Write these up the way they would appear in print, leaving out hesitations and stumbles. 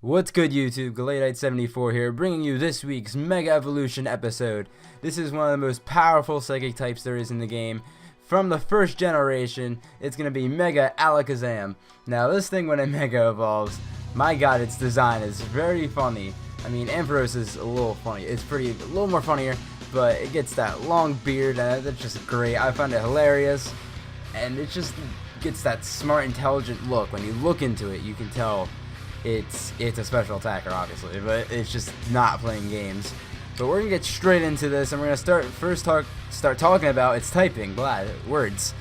What's good, YouTube? Galladite 74 here, bringing you this week's Mega Evolution episode. This is one of the most powerful psychic types there is in the game. From the first generation, it's going to be Mega Alakazam. Now, this thing when it Mega evolves, my god, its design is very funny. I mean, Ampharos is a little funny. It's a little more funnier, but it gets that long beard, and that's just great. I find it hilarious, and it just gets that smart, intelligent look. When you look into it, you can tell it's a special attacker, obviously, but it's just not playing games. But we're gonna get straight into this, and we're gonna start talking about its typing. Words.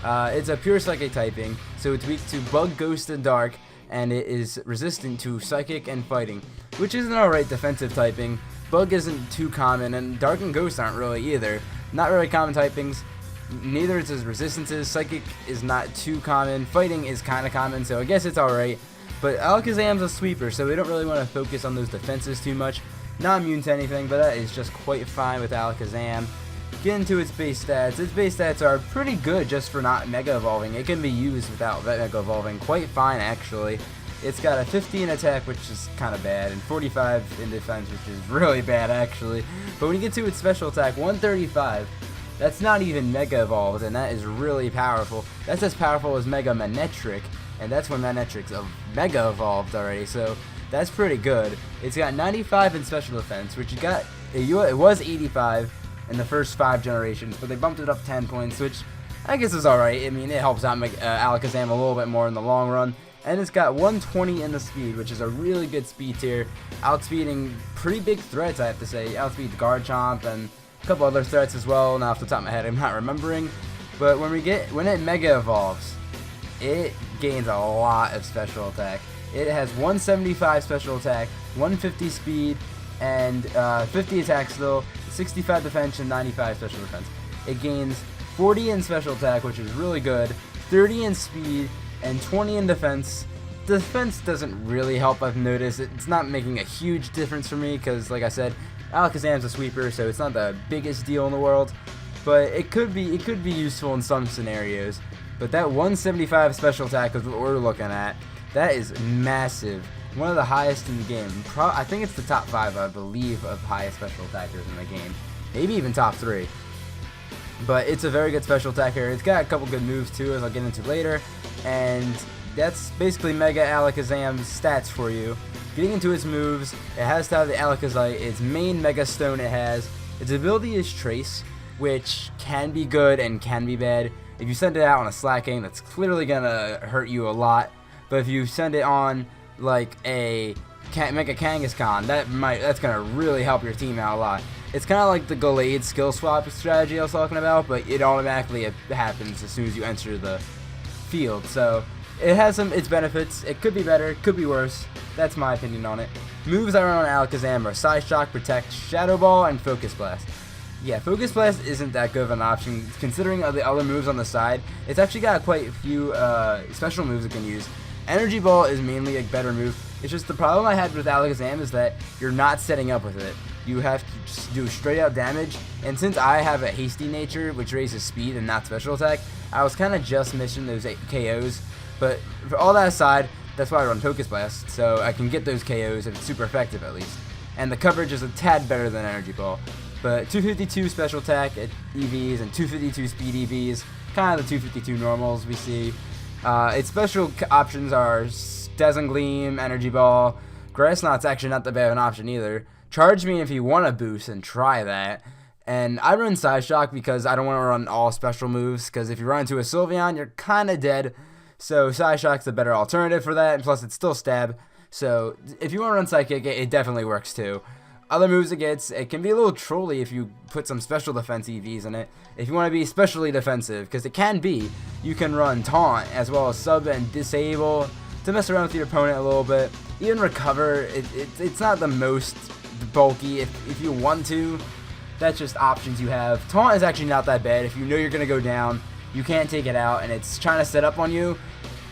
It's a pure psychic typing, so it's weak to Bug, Ghost, and Dark, and it is resistant to Psychic and Fighting, which is an alright defensive typing. Bug isn't too common, and Dark and Ghost aren't really either. Not really common typings. Neither is its resistances. Psychic is not too common. Fighting is kind of common, so I guess it's alright. But Alakazam's a sweeper, so we don't really want to focus on those defenses too much. Not immune to anything, but that is just quite fine with Alakazam. Get into its base stats. Its base stats are pretty good just for not Mega Evolving. It can be used without Mega Evolving quite fine, actually. It's got a 50 in attack, which is kind of bad, and 45 in defense, which is really bad, actually. But when you get to its special attack, 135, that's not even Mega Evolved, and that is really powerful. That's as powerful as Mega Manectric, and that's when Manectric's Mega Evolved already, so that's pretty good. It's got 95 in special defense, which it was 85 in the first 5 generations, but they bumped it up 10 points, which I guess is alright. I mean, it helps out Alakazam a little bit more in the long run. And it's got 120 in the speed, which is a really good speed tier, outspeeding pretty big threats, I have to say. Outspeeds Garchomp and a couple other threats as well. Now off the top of my head, I'm not remembering. But when it Mega Evolves, it gains a lot of special attack. It has 175 special attack, 150 speed, and 50 attack still, 65 defense, and 95 special defense. It gains 40 in special attack, which is really good, 30 in speed, and 20 in defense. Defense doesn't really help, I've noticed. It's not making a huge difference for me because, like I said, Alakazam's a sweeper, so it's not the biggest deal in the world. But it could be useful in some scenarios. But that 175 special attack is what we're looking at. That is massive. One of the highest in the game. I think it's the top 5, I believe, of highest special attackers in the game. Maybe even top 3. But it's a very good special attacker. It's got a couple good moves too, as I'll get into later. And that's basically Mega Alakazam's stats for you. Getting into its moves, it has to have the Alakazite. Its main Mega Stone it has. Its ability is Trace, which can be good and can be bad. If you send it out on a slacking, that's clearly gonna hurt you a lot. But if you send it on like a Mega Kangaskhan, that's gonna really help your team out a lot. It's kind of like the Gallade skill swap strategy I was talking about, but it automatically happens as soon as you enter the field. So it has its benefits. It could be better, could be worse. That's my opinion on it. Moves I run on Alakazam are Psy Shock, Protect, Shadow Ball, and Focus Blast. Yeah, Focus Blast isn't that good of an option considering the other moves on the side. It's actually got quite a few special moves it can use. Energy Ball is mainly a better move. It's just the problem I had with Alakazam is that you're not setting up with it. You have to just do straight out damage, and since I have a hasty nature, which raises speed and not special attack, I was kind of just missing those KOs. But for all that aside, that's why I run Focus Blast, so I can get those KOs if it's super effective at least. And the coverage is a tad better than Energy Ball. But 252 special attack at EVs and 252 speed EVs, kind of the 252 normals we see. Its special options are Dazzling Gleam, Energy Ball. Grass Knot's actually not that bad of an option either. Charge Me if you want to boost and try that. And I run Psy Shock because I don't want to run all special moves, because if you run into a Sylveon, you're kind of dead. So Psy Shock's a better alternative for that, and plus it's still stab. So if you want to run Psychic, it definitely works too. Other moves it can be a little trolly if you put some special defense EVs in it. If you want to be especially defensive, because it can be, you can run Taunt as well as Sub and Disable to mess around with your opponent a little bit. Even Recover, it's not the most bulky if you want to. That's just options you have. Taunt is actually not that bad. If you know you're going to go down, you can't take it out, and it's trying to set up on you,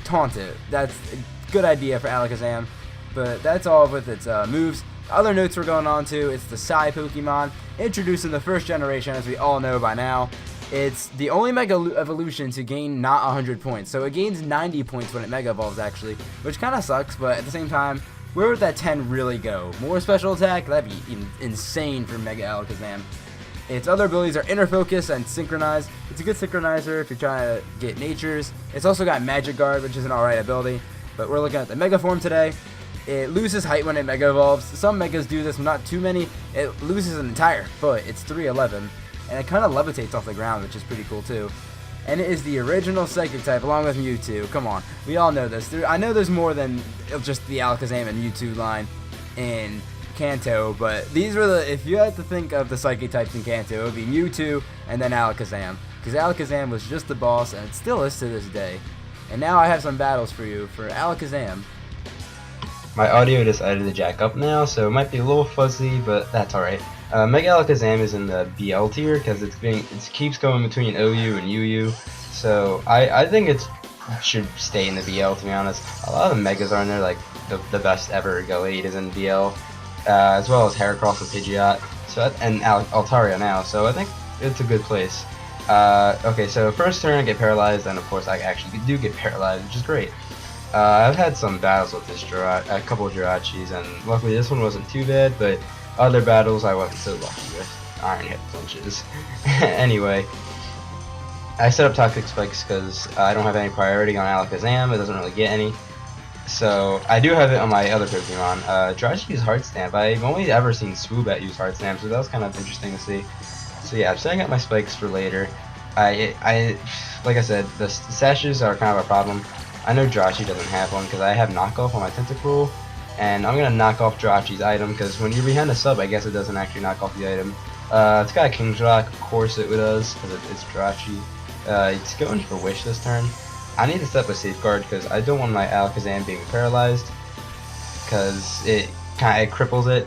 taunt it. That's a good idea for Alakazam. But that's all with its moves. Other notes we're going on to, it's the Psy Pokemon, introduced in the first generation, as we all know by now. It's the only Mega Evolution to gain not 100 points, so it gains 90 points when it Mega Evolves actually, which kind of sucks, but at the same time, where would that 10 really go? More special attack? That'd be insane for Mega Alakazam. Its other abilities are Inner Focus and Synchronize. It's a good synchronizer if you're trying to get natures. It's also got Magic Guard, which is an alright ability. But we're looking at the Mega form today. It loses height when it Mega Evolves. Some Megas do this, not too many. It loses an entire foot. It's 3'11", and it kind of levitates off the ground, which is pretty cool too. And it is the original Psychic type, along with Mewtwo. Come on, we all know this. I know there's more than just the Alakazam and Mewtwo line in Kanto, but these were the, if you had to think of the Psychic types in Kanto, it would be Mewtwo and then Alakazam. Because Alakazam was just the boss, and it still is to this day. And now I have some battles for you for Alakazam. My audio decided to jack up now, so it might be a little fuzzy, but that's alright. Mega Alakazam is in the BL tier because it keeps going between OU and UU, so I think it should stay in the BL, to be honest. A lot of the Megas are in there, like the best ever Galladite is in BL, as well as Heracross and Pidgeot, and Altaria now, so I think it's a good place. Okay, so first turn I get paralyzed, and of course I actually do get paralyzed, which is great. I've had some battles with this a couple of Jirachis, and luckily this one wasn't too bad, but other battles I wasn't so lucky with. Iron hit punches. Anyway, I set up Toxic Spikes because I don't have any priority on Alakazam, it doesn't really get any. So, I do have it on my other Pokemon. Jirachi uses Heart Stamp. I've only ever seen Swoobat use Heart Stamp, so that was kind of interesting to see. So yeah, I'm setting up my spikes for later. Like I said, the sashes are kind of a problem. I know Jirachi doesn't have one because I have knockoff on my Tentacruel, and I'm gonna knock off Jirachi's item because when you're behind a sub, I guess it doesn't actually knock off the item. It's got a King's Rock, of course it does, because it's Jirachi. It's going for Wish this turn. I need to set up a Safeguard because I don't want my Alakazam being paralyzed, because it kind of cripples it.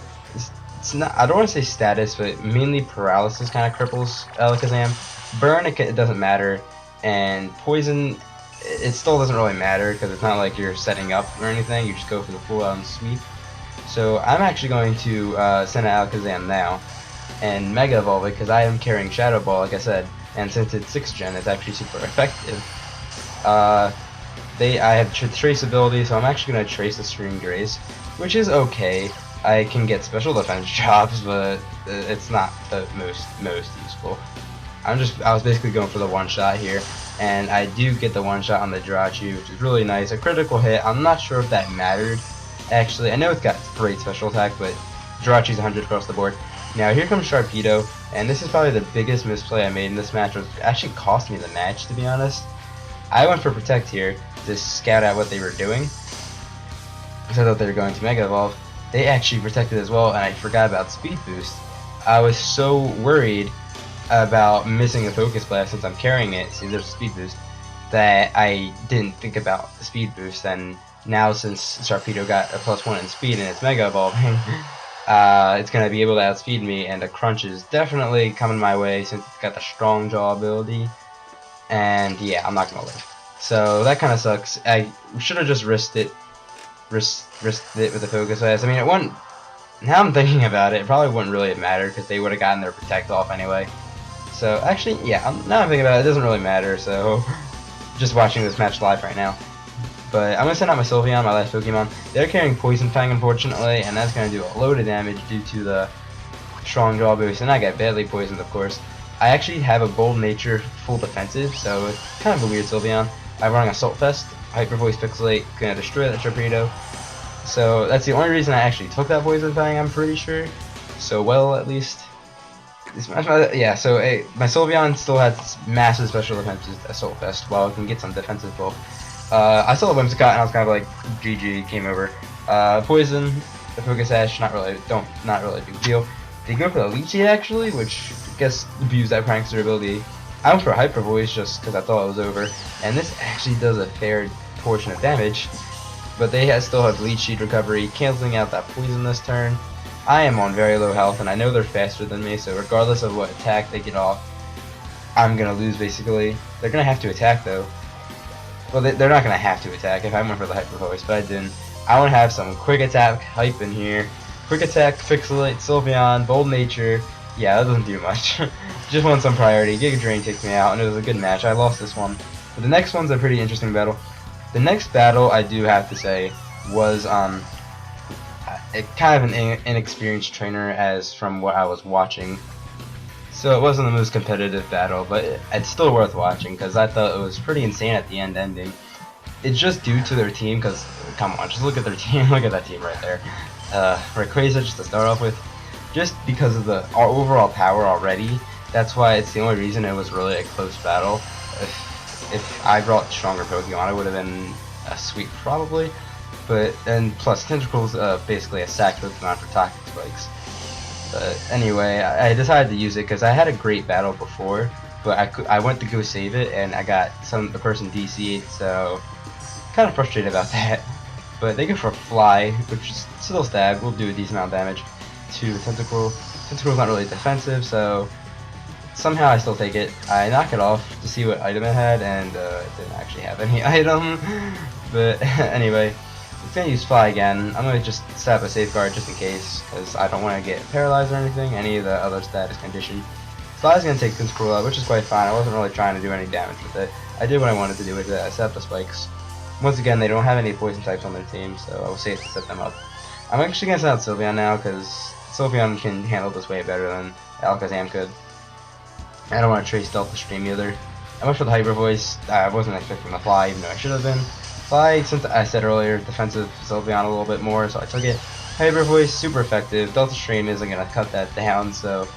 It's not, I don't want to say status, but mainly paralysis kind of cripples Alakazam. Burn, it doesn't matter, and Poison, it still doesn't really matter because it's not like you're setting up or anything, you just go for the full on sweep. So I'm actually going to send out Alakazam now and Mega Evolve it because I am carrying Shadow Ball, like I said, and since it's 6th gen, it's actually super effective. I have Trace ability, so I'm actually going to Trace the Stream Grace, which is okay. I can get special defense drops, but it's not the most useful. I was basically going for the one shot here, and I do get the one shot on the Jirachi, which is really nice. A critical hit. I'm not sure if that mattered. Actually, I know it's got great special attack, but Jirachi's 100 across the board. Now here comes Sharpedo, and this is probably the biggest misplay I made in this match. It actually cost me the match, to be honest. I went for Protect here to scout out what they were doing, because I thought they were going to Mega Evolve. They actually protected as well, and I forgot about Speed Boost. I was so worried about missing a Focus Blast since I'm carrying it, see there's a Speed Boost, that I didn't think about the Speed Boost, and now since Sharpedo got a +1 in speed and it's Mega Evolving, it's going to be able to outspeed me, and the Crunch is definitely coming my way since it's got the Strong Jaw ability, and yeah, I'm not going to live. So that kind of sucks. I should have just risked it with the Focus Blast. I mean, it wouldn't, now I'm thinking about it, it probably wouldn't really have mattered because they would have gotten their Protect off anyway. So actually, yeah, now I'm thinking about it, it doesn't really matter, so just watching this match live right now. But I'm going to send out my Sylveon, my last Pokemon. They're carrying Poison Fang, unfortunately, and that's going to do a load of damage due to the Strong Jaw boost, and I got badly poisoned, of course. I actually have a Bold Nature full defensive, so it's kind of a weird Sylveon. I'm running Assault Vest, Hyper Voice Pixelate, going to destroy that Sharpedo. So that's the only reason I actually took that Poison Fang, I'm pretty sure. So well, at least. Yeah, so my Sylveon still has massive special defenses, Assault Vest, while it can get some defensive buff. I saw the Whimsicott and I was kind of like, GG, came over. Poison, the Focus Sash, not really a big deal. They go for the Leechy actually, which I guess abused that Prankster ability. I went for a Hyper Voice just because I thought it was over, and this actually does a fair portion of damage. But they still have Leech Seed recovery, canceling out that poison this turn. I am on very low health, and I know they're faster than me, so regardless of what attack they get off, I'm going to lose basically. They're going to have to attack though. Well, they're not going to have to attack if I went for the Hyper Voice, but I didn't. I want to have some Quick Attack hype in here. Quick Attack, Pixelate, Sylveon, Bold Nature. Yeah, that doesn't do much. Just want some priority. Giga Drain takes me out, and it was a good match. I lost this one. But the next one's a pretty interesting battle. The next battle, I do have to say, was kind of an inexperienced trainer as from what I was watching. So it wasn't the most competitive battle, but it's still worth watching because I thought it was pretty insane at the ending. It's just due to their team, because come on, just look at their team. Look at that team right there. Rayquaza just to start off with, just because of the overall power already. That's why it's the only reason it was really a close battle. If I brought stronger Pokemon, it would have been a sweep probably. But and plus Tentacle's basically a sack Pokemon for Toxic Spikes. But anyway, I decided to use it because I had a great battle before, but I went to go save it and I got the person DC'd, so kind of frustrated about that. But they go for a Fly, which is still stab, will do a decent amount of damage to Tentacle. Tentacle's not really defensive, so somehow I still take it. I knock it off to see what item it had, and it didn't actually have any item. But anyway, I'm gonna use Fly again. I'm gonna just set up a safeguard just in case, because I don't want to get paralyzed or anything, any of the other status condition. Fly's gonna take Tentacle out, which is quite fine. I wasn't really trying to do any damage with it. I did what I wanted to do with it. I set up the spikes. Once again, they don't have any poison types on their team, so I was safe to set them up. I'm actually gonna send out Sylveon now, because Sylveon can handle this way better than Alakazam could. I don't want to trace Delta Stream either. I went for the Hyper Voice. I wasn't expecting the Fly, even though I should have been. Fly, since I said earlier, defensive Sylveon a little bit more, so I took it. Hyper Voice, super effective. Delta Stream isn't going to cut that down, so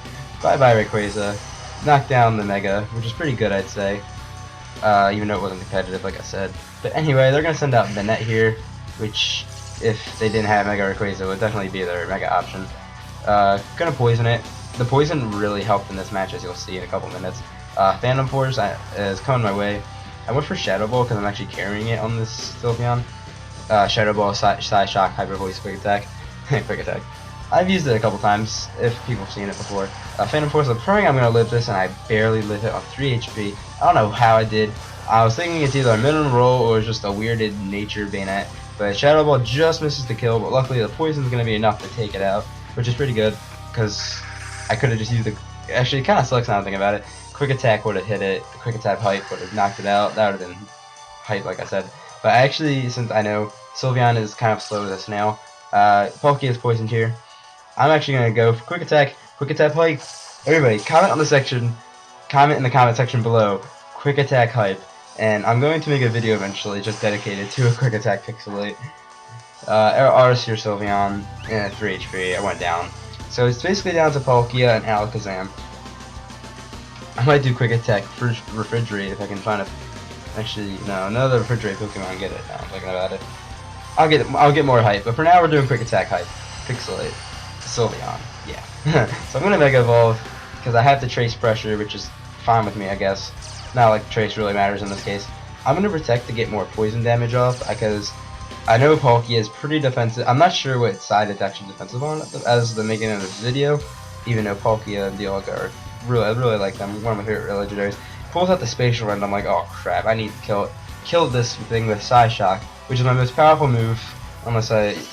bye-bye Rayquaza. Knocked down the Mega, which is pretty good, I'd say. Even though it wasn't competitive, like I said. But anyway, they're going to send out the Net here, which, if they didn't have Mega Rayquaza, would definitely be their Mega option. Gonna poison it. The poison really helped in this match, as you'll see in a couple minutes. Phantom Force is coming my way. I went for Shadow Ball because I'm actually carrying it on this Sylveon. Shadow Ball, Psy Shock, Hyper Voice, Quick Attack. Quick Attack. I've used it a couple times, if people have seen it before. Phantom Force, I'm praying I'm going to live this, and I barely live it on 3 HP. I don't know how I did. I was thinking it's either a minimum roll or just a weirded nature Bayonet. But Shadow Ball just misses the kill, but luckily the poison's going to be enough to take it out, which is pretty good, because I could have just used the... Actually, it kind of sucks now I'm thinking about it. Quick Attack would have hit it, Quick Attack Hype would have knocked it out, that would have been Hype like I said. But actually, since I know Sylveon is kind of slow as a snail, Palkia is poisoned here. I'm actually going to go for Quick Attack Hype. Everybody, comment on the section, comment in the comment section below, Quick Attack Hype. And I'm going to make a video eventually just dedicated to a Quick Attack Pixelate. Ours here Sylveon, 3 HP, I went down. So it's basically down to Palkia and Alakazam. I might do Quick Attack Refrigerate if I can find a... Actually, no, none of the Refrigerate Pokemon get it now I'm thinking about it. I'll get more hype, but for now we're doing Quick Attack Hype. Pixelate. Sylveon, yeah. So I'm gonna Mega Evolve, because I have to Trace Pressure, which is fine with me, I guess. Not like Trace really matters in this case. I'm gonna Protect to get more poison damage off, because I know Palkia is pretty defensive. I'm not sure what side it's actually defensive on as the making of this video, even though Palkia and Dialga are I really like them. One of my favorite legendaries. Pulls out the Spatial Rend. I'm like, oh crap! I need to kill this thing with Psy Shock, which is my most powerful move. Unless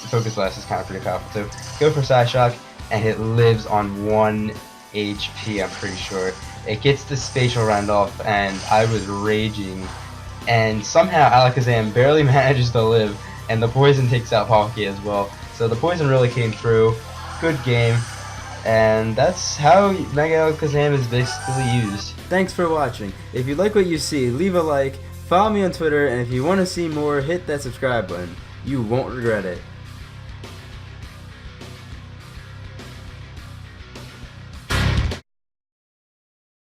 Focus Blast is kind of pretty powerful too. Go for Psy Shock, and it lives on 1 HP. I'm pretty sure. It gets the Spatial Rend off, and I was raging. And somehow Alakazam barely manages to live, and the poison takes out Palkia as well. So the poison really came through. Good game. And that's how Mega Alakazam is basically used. Thanks for watching. If you like what you see, leave a like, follow me on Twitter, and if you want to see more, hit that subscribe button. You won't regret it.